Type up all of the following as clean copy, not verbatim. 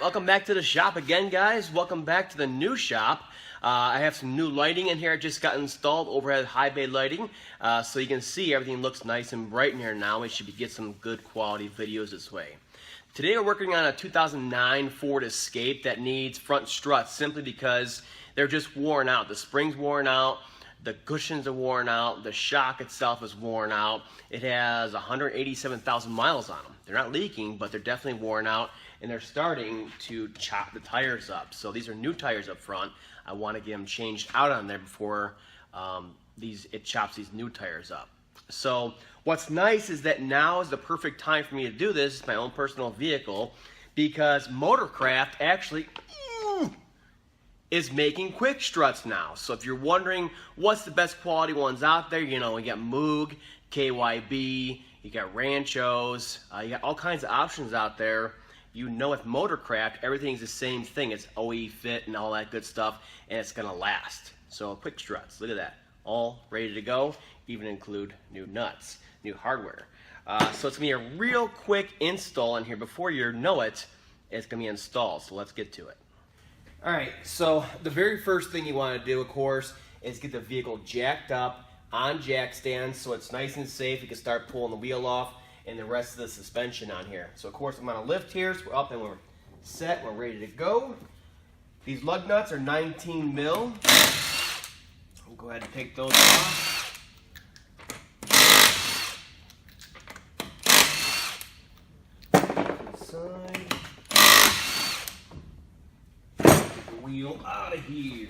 welcome back to the shop again, guys. Welcome back to the new shop. I have some new lighting in here. I just got installed, overhead high bay lighting, so you can see everything looks nice and bright in here now. We should get some good quality videos this way. Today we're working on a 2009 Ford Escape that needs front struts simply because they're just worn out. The spring's worn out, the cushions are worn out, the shock itself is worn out. It has 187,000 miles on them. They're not leaking, but they're definitely worn out, and they're starting to chop the tires up. So these are new tires up front. I want to get them changed out on there before it chops these new tires up. So what's nice is that now is the perfect time for me to do this. It's my own personal vehicle because Motorcraft actually is making quick struts now. So if you're wondering what's the best quality ones out there, you know, we got Moog, KYB, you got Ranchos, you got all kinds of options out there. You know, with Motorcraft, everything's the same thing. It's OE fit and all that good stuff, and it's gonna last. So quick struts, look at that. All ready to go, even include new nuts, new hardware. So it's gonna be a real quick install in here. Before you know it, it's gonna be installed, so let's get to it. All right, so the very first thing you wanna do, of course, is get the vehicle jacked up on jack stands so it's nice and safe. You can start pulling the wheel off and the rest of the suspension on here. So of course I'm on a lift here, so we're up and we're set, we're ready to go. These lug nuts are 19 mil. We'll go ahead and take those off. Inside. Get the wheel out of here.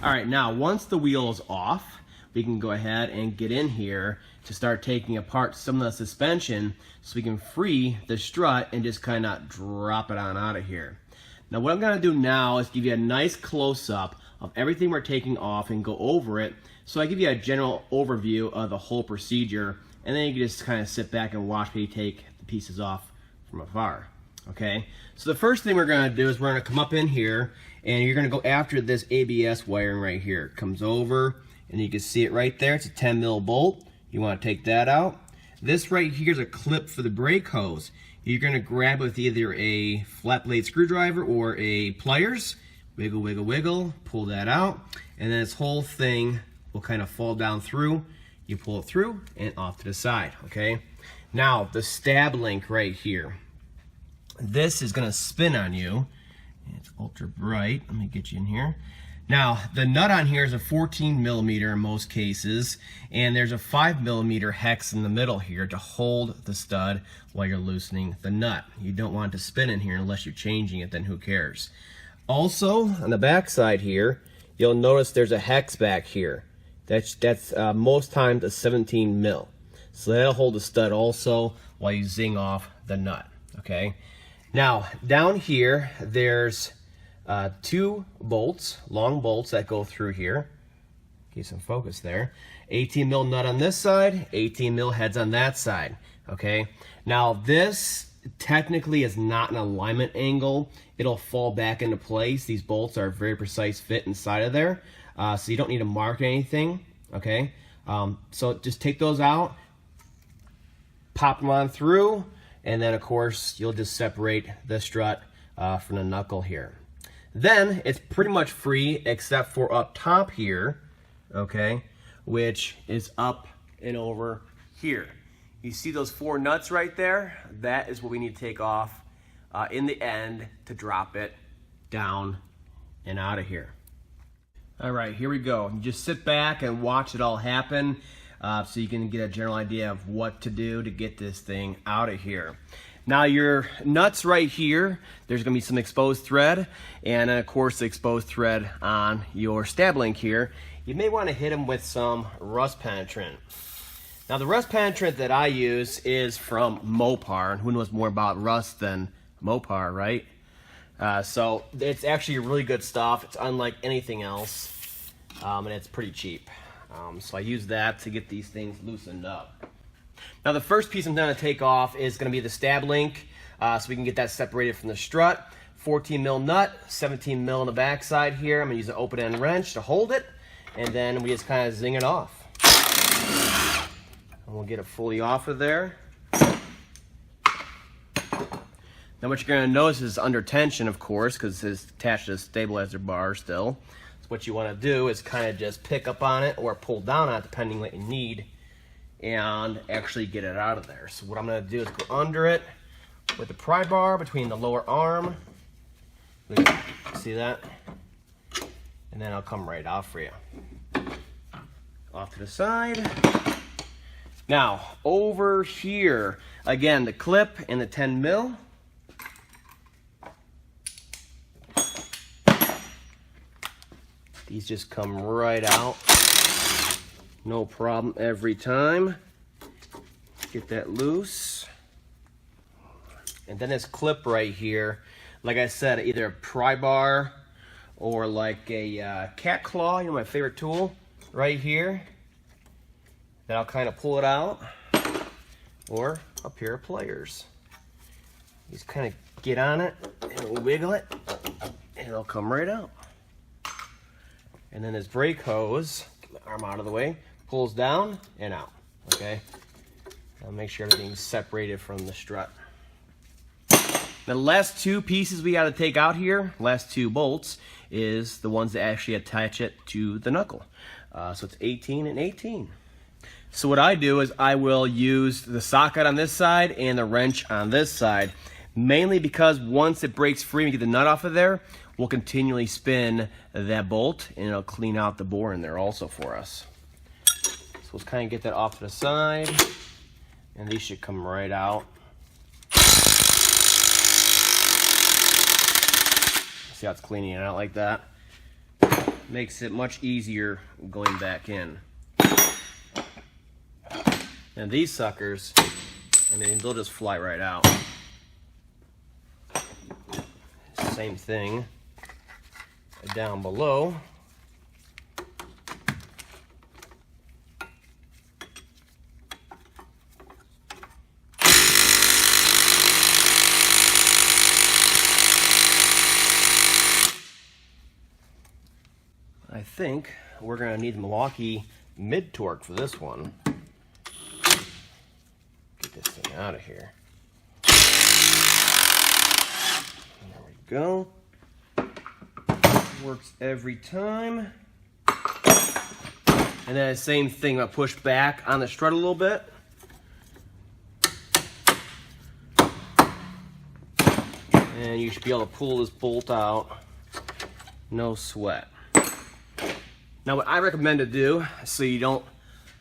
All right, now once the wheel is off, we can go ahead and get in here to start taking apart some of the suspension so we can free the strut and just kind of drop it on out of here. Now what I'm going to do now is give you a nice close-up of everything we're taking off and go over it, so I give you a general overview of the whole procedure, and then you can just kind of sit back and watch me take the pieces off from afar. Okay, so the first thing we're going to do is we're going to come up in here and you're going to go after this ABS wiring right here. It comes over and you can see it right there. It's a 10 mil bolt. You want to take that out. This right here is a clip for the brake hose. You're going to grab it with either a flat blade screwdriver or a pliers. Wiggle, wiggle, wiggle. Pull that out. And then this whole thing will kind of fall down through. You pull it through and off to the side. Okay. Now the stab link right here. This is going to spin on you. It's ultra bright. Let me get you in here. Now, the nut on here is a 14 millimeter in most cases, and there's a 5 millimeter hex in the middle here to hold the stud while you're loosening the nut. You don't want it to spin in here unless you're changing it, then who cares? Also, on the back side here, you'll notice there's a hex back here. That's most times a 17 mil. So that'll hold the stud also while you zing off the nut, okay? Now, down here, there's 2 bolts, long bolts that go through here. Get some focus there. 18 mil nut on this side, 18 mil heads on that side, okay? Now, this technically is not an alignment angle. It'll fall back into place. These bolts are a very precise fit inside of there, so you don't need to mark anything, okay? So just take those out, pop them on through, and then of course you'll just separate the strut from the knuckle here. Then it's pretty much free except for up top here, okay, which is up and over here. You see those 4 nuts right there? That is what we need to take off in the end to drop it down and out of here. All right, here we go. You just sit back and watch it all happen. So you can get a general idea of what to do to get this thing out of here. Now your nuts right here, there's going to be some exposed thread, and of course the exposed thread on your stab link here. You may want to hit them with some rust penetrant. Now the rust penetrant that I use is from Mopar, and who knows more about rust than Mopar, right? So it's actually really good stuff. It's unlike anything else, and it's pretty cheap. So I use that to get these things loosened up. Now the first piece I'm going to take off is going to be the stab link, so we can get that separated from the strut. 14 mil nut, 17 mil on the back side here. I'm going to use an open end wrench to hold it, and then we just kind of zing it off. And we'll get it fully off of there. Now what you're going to notice is under tension, of course, because it's attached to the stabilizer bar still. So what you want to do is kind of just pick up on it or pull down on it, depending what you need, and actually get it out of there. So what I'm going to do is go under it with the pry bar between the lower arm. See that? And then I'll come right off for you. Off to the side. Now, over here, again, the clip and the 10 mil. These just come right out. No problem every time. Get that loose. And then this clip right here, like I said, either a pry bar or like a cat claw, you know, my favorite tool, right here. Then I'll kind of pull it out, or a pair of pliers. Just kind of get on it and wiggle it, and it'll come right out. And then this brake hose, get my arm out of the way, pulls down and out, okay? I'll make sure everything's separated from the strut. The last two pieces we got to take out here, last two bolts, is the ones that actually attach it to the knuckle. So it's 18 and 18. So what I do is I will use the socket on this side and the wrench on this side, mainly because once it breaks free and we get the nut off of there, we'll continually spin that bolt and it'll clean out the bore in there also for us. So let's kind of get that off to the side, and these should come right out. See how it's cleaning it out like that? Makes it much easier going back in. And these suckers, I mean, they'll just fly right out. Same thing down below. I think we're going to need Milwaukee mid-torque for this one. Get this thing out of here. There we go. Works every time. And then the same thing, I'll push back on the strut a little bit. And you should be able to pull this bolt out. No sweat. Now what I recommend to do, so you don't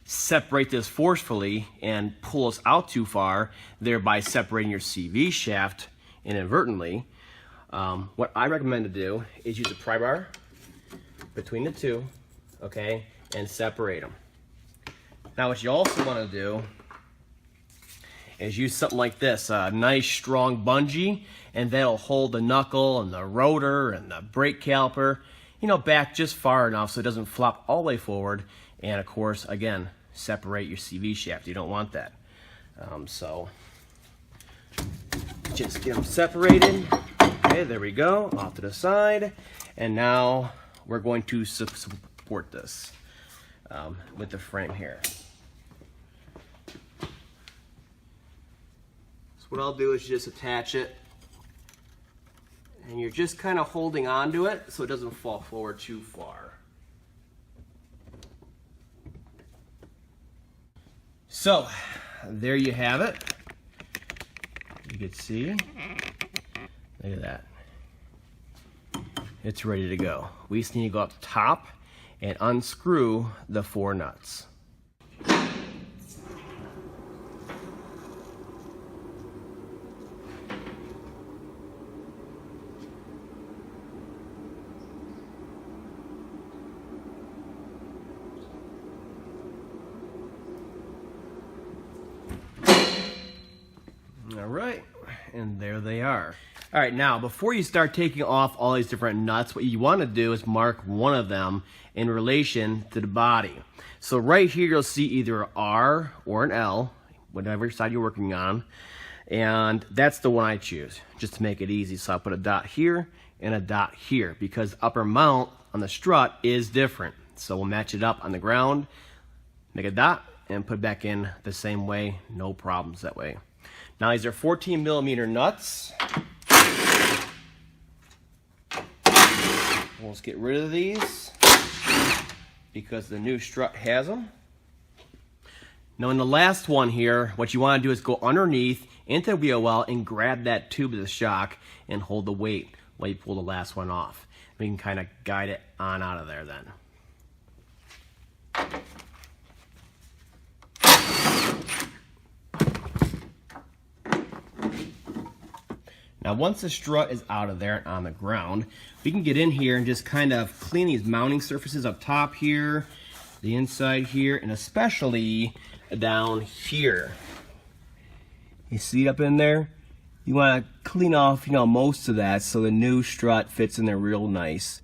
separate this forcefully and pull us out too far, thereby separating your CV shaft inadvertently, what I recommend to do is use a pry bar between the two, okay, and separate them. Now what you also want to do is use something like this, a nice strong bungee, and that'll hold the knuckle and the rotor and the brake caliper, you know, back just far enough so it doesn't flop all the way forward, and of course, again, separate your CV shaft. You don't want that. So just get them separated. Okay, there we go, off to the side. And now we're going to support this with the frame here. So what I'll do is just attach it, and you're just kind of holding on to it so it doesn't fall forward too far. So there you have it. You can see, look at that. It's ready to go. We just need to go up top and unscrew the 4 nuts. All right, and there they are. All right, now before you start taking off all these different nuts, what you want to do is mark one of them in relation to the body. So right here you'll see either an R or an L, whatever side you're working on, and that's the one I choose, just to make it easy. So I'll put a dot here and a dot here, because upper mount on the strut is different. So we'll match it up on the ground, make a dot, and put back in the same way, no problems that way. Now these are 14mm nuts. We'll just get rid of these because the new strut has them. Now in the last one here, what you want to do is go underneath into the wheel well and grab that tube of the shock and hold the weight while you pull the last one off. We can kind of guide it on out of there then. Now once the strut is out of there and on the ground, we can get in here and just kind of clean these mounting surfaces up top here, the inside here, and especially down here. You see it up in there? You want to clean off, most of that so the new strut fits in there real nice.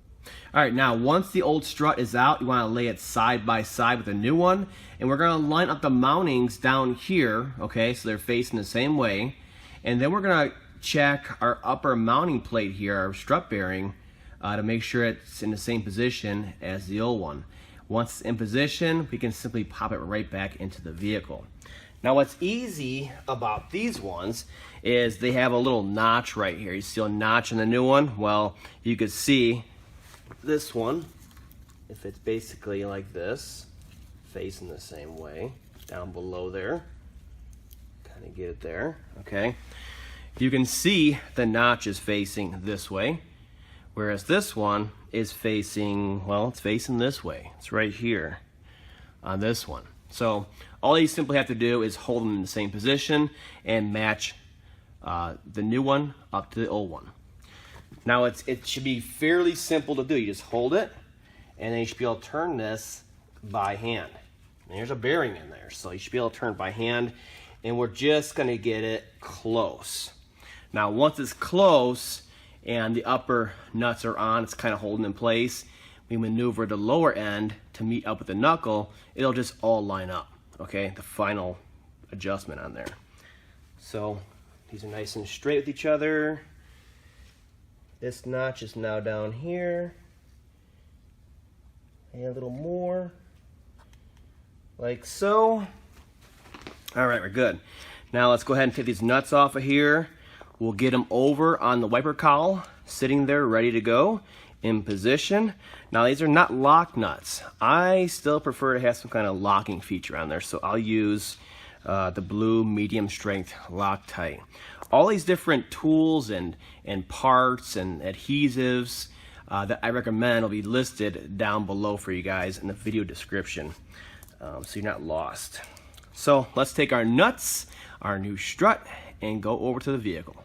Alright, now once the old strut is out, you want to lay it side by side with the new one, and we're going to line up the mountings down here, okay, so they're facing the same way, and then we're going to check our upper mounting plate here, our strut bearing, to make sure it's in the same position as the old one. Once it's in position, we can simply pop it right back into the vehicle. Now what's easy about these ones is they have a little notch right here. You see a notch in the new one? Well, you could see this one, if it's basically like this, facing the same way, down below there. Kind of get it there, okay? You can see the notch is facing this way, whereas this one is facing, well, it's facing this way. It's right here on this one. So all you simply have to do is hold them in the same position and match the new one up to the old one. Now it should be fairly simple to do. You just hold it, and then you should be able to turn this by hand. And there's a bearing in there, so you should be able to turn it by hand, and we're just going to get it close. Now once it's close and the upper nuts are on, it's kind of holding in place, we maneuver the lower end to meet up with the knuckle, it'll just all line up, okay? The final adjustment on there. So these are nice and straight with each other. This notch is now down here. And a little more, like so. All right, we're good. Now let's go ahead and take these nuts off of here. We'll get them over on the wiper cowl, sitting there ready to go, in position. Now these are not lock nuts. I still prefer to have some kind of locking feature on there, so I'll use the blue medium strength Loctite. All these different tools and parts and adhesives that I recommend will be listed down below for you guys in the video description, so you're not lost. So let's take our nuts, our new strut, and go over to the vehicle.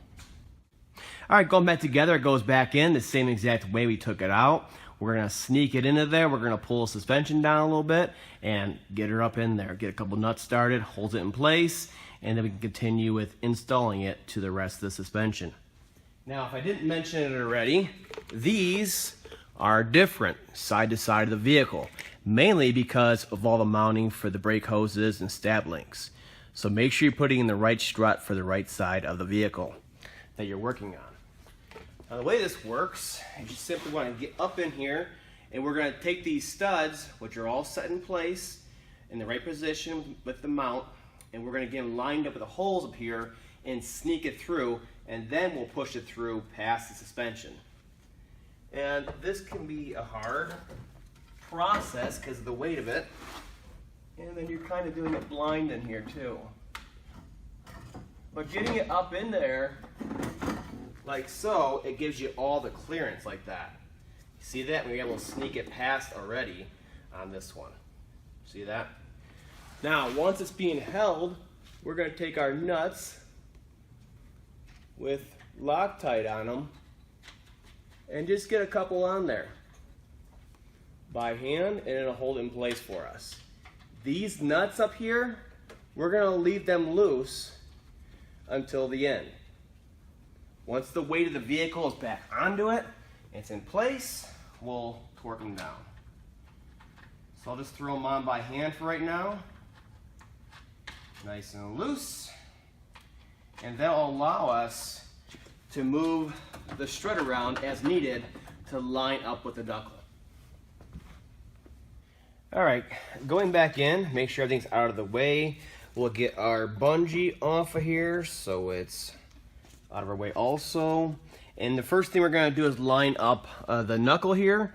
Alright, going back together, it goes back in the same exact way we took it out. We're going to sneak it into there. We're going to pull the suspension down a little bit and get her up in there. Get a couple nuts started, hold it in place, and then we can continue with installing it to the rest of the suspension. Now, if I didn't mention it already, these are different side to side of the vehicle, mainly because of all the mounting for the brake hoses and stab links. So make sure you're putting in the right strut for the right side of the vehicle that you're working on. Now the way this works, you just simply want to get up in here, and we're going to take these studs, which are all set in place in the right position with the mount, and we're going to get them lined up with the holes up here and sneak it through, and then we'll push it through past the suspension. And this can be a hard process because of the weight of it, and then you're kind of doing it blind in here too. But getting it up in there like so, it gives you all the clearance like that. You see that? We're able to sneak it past already on this one. See that? Now, once it's being held, we're going to take our nuts with Loctite on them and just get a couple on there by hand, and it'll hold it in place for us. These nuts up here, we're going to leave them loose until the end. Once the weight of the vehicle is back onto it, it's in place, we'll torque them down. So I'll just throw them on by hand for right now. Nice and loose. And that'll allow us to move the strut around as needed to line up with the knuckle. Alright, going back in, make sure everything's out of the way. We'll get our bungee off of here so it's out of our way also. And the first thing we're going to do is line up the knuckle here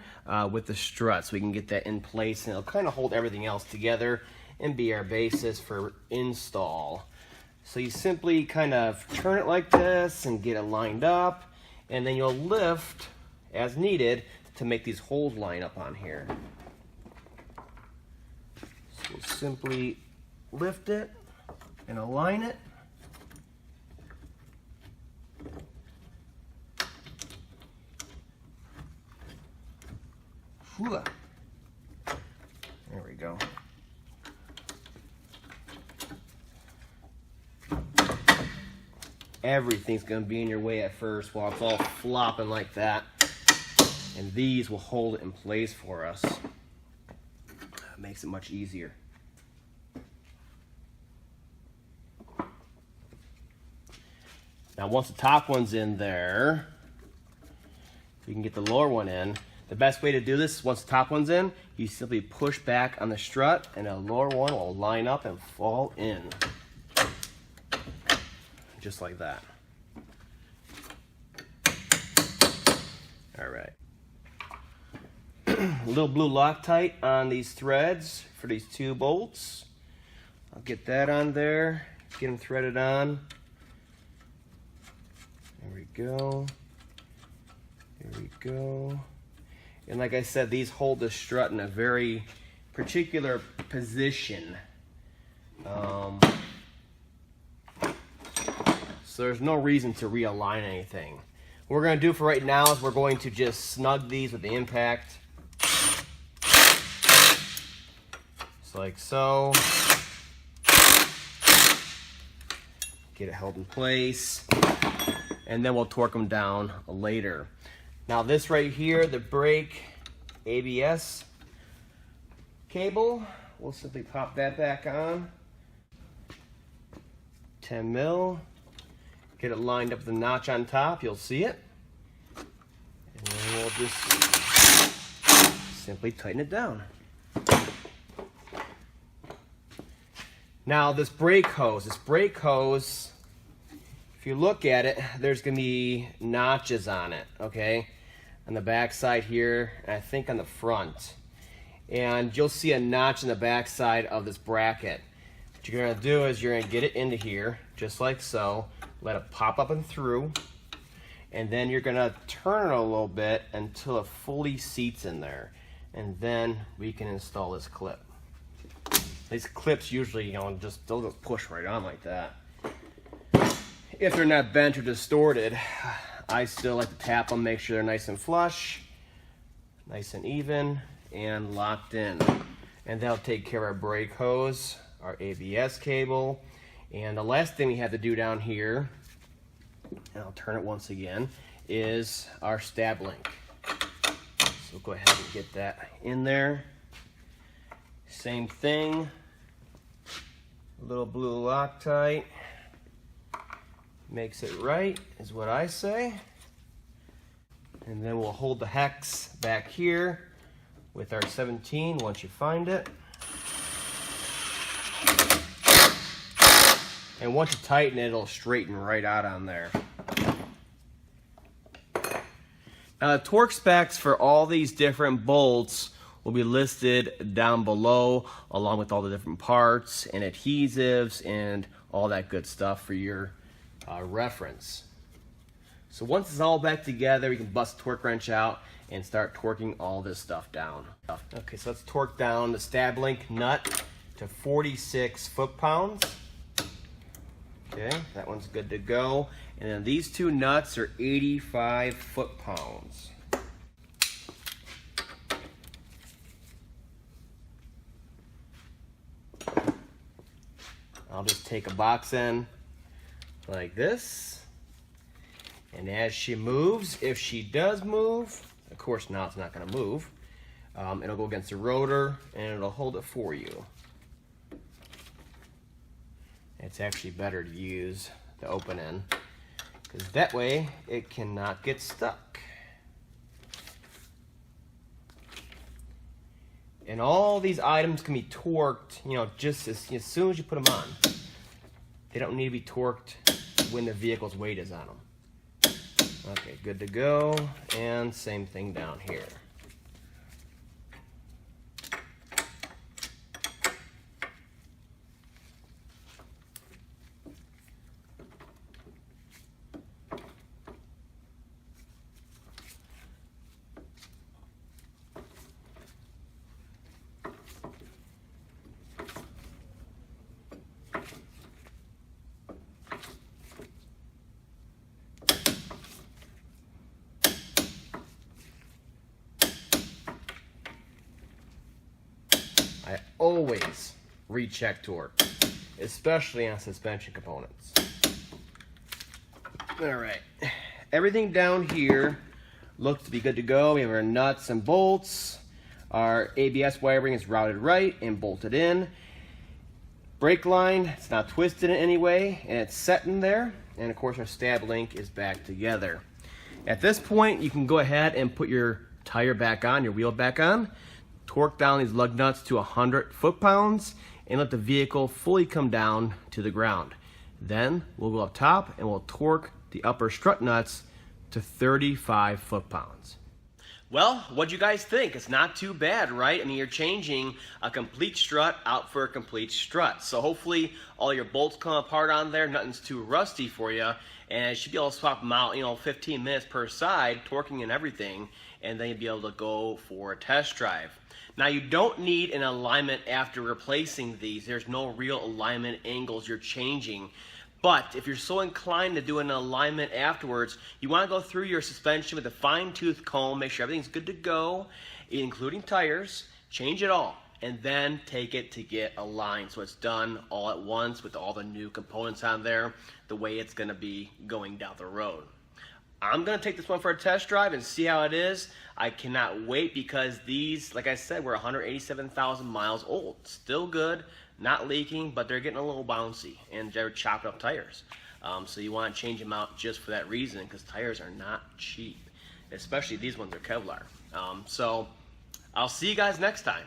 with the strut so we can get that in place, and it'll kind of hold everything else together and be our basis for install. So you simply kind of turn it like this and get it lined up, and then you'll lift as needed to make these holes line up on here. So we'll simply lift it and align it. There we go. Everything's going to be in your way at first while it's all flopping like that. And these will hold it in place for us. It makes it much easier. Now once the top one's in there, we can get the lower one in. The best way to do this, once the top one's in, you simply push back on the strut and the lower one will line up and fall in. Just like that. All right. A little blue Loctite on these threads for these 2 bolts. I'll get that on there, get them threaded on. There we go. There we go. And like I said, these hold the strut in a very particular position. So there's no reason to realign anything. What we're going to do for right now is we're going to just snug these with the impact. Just like so. Get it held in place. And then we'll torque them down later. Now this right here, the brake ABS cable, we'll simply pop that back on. 10 mil. Get it lined up with the notch on top, you'll see it. And then we'll just simply tighten it down. Now this brake hose, if you look at it, there's going to be notches on it, okay? On the back side here, and I think on the front. And you'll see a notch in the back side of this bracket. What you're going to do is you're going to get it into here, just like so. Let it pop up and through. And then you're going to turn it a little bit until it fully seats in there. And then we can install this clip. These clips usually, they'll just push right on like that. If they're not bent or distorted, I still like to tap them, make sure they're nice and flush, nice and even, and locked in. And that'll take care of our brake hose, our ABS cable, and the last thing we have to do down here, and I'll turn it once again, is our stab link. So go ahead and get that in there. Same thing, a little blue Loctite. Makes it right, is what I say. And then we'll hold the hex back here with our 17 once you find it. And once you tighten it, it'll straighten right out on there. Now the torque specs for all these different bolts will be listed down below, along with all the different parts and adhesives and all that good stuff for your reference. So once it's all back together, you can bust the torque wrench out and start torquing all this stuff down. Okay, so let's torque down the stab link nut to 46 foot-pounds. Okay, that one's good to go. And then these 2 nuts are 85 foot-pounds. I'll just take a box end like this, and as she moves, if she does move, of course now it's not going to move, it'll go against the rotor and it'll hold it for you. It's actually better to use the open end, because that way it cannot get stuck. And all these items can be torqued, just as soon as you put them on. They don't need to be torqued when the vehicle's weight is on them. Okay, good to go. And same thing down here. I always recheck torque, especially on suspension components. All right, everything down here looks to be good to go. We have our nuts and bolts. Our ABS wiring is routed right and bolted in. Brake line, it's not twisted in any way, and it's set in there. And of course our stab link is back together. At this point, you can go ahead and put your tire back on, your wheel back on. Torque down these lug nuts to 100 foot-pounds and let the vehicle fully come down to the ground. Then we'll go up top and we'll torque the upper strut nuts to 35 foot-pounds. Well, what'd you guys think? It's not too bad, right? I mean, you're changing a complete strut out for a complete strut. So hopefully all your bolts come apart on there, nothing's too rusty for you, and you should be able to swap them out, 15 minutes per side, torquing and everything, and then you'll be able to go for a test drive. Now, you don't need an alignment after replacing these. There's no real alignment angles you're changing. But if you're so inclined to do an alignment afterwards, you want to go through your suspension with a fine-tooth comb, make sure everything's good to go, including tires, change it all, and then take it to get aligned so it's done all at once with all the new components on there, the way it's going to be going down the road. I'm going to take this one for a test drive and see how it is. I cannot wait because these, like I said, were 187,000 miles old. Still good, not leaking, but they're getting a little bouncy and they're chopped up tires. So you want to change them out just for that reason because tires are not cheap, especially these ones are Kevlar. So I'll see you guys next time.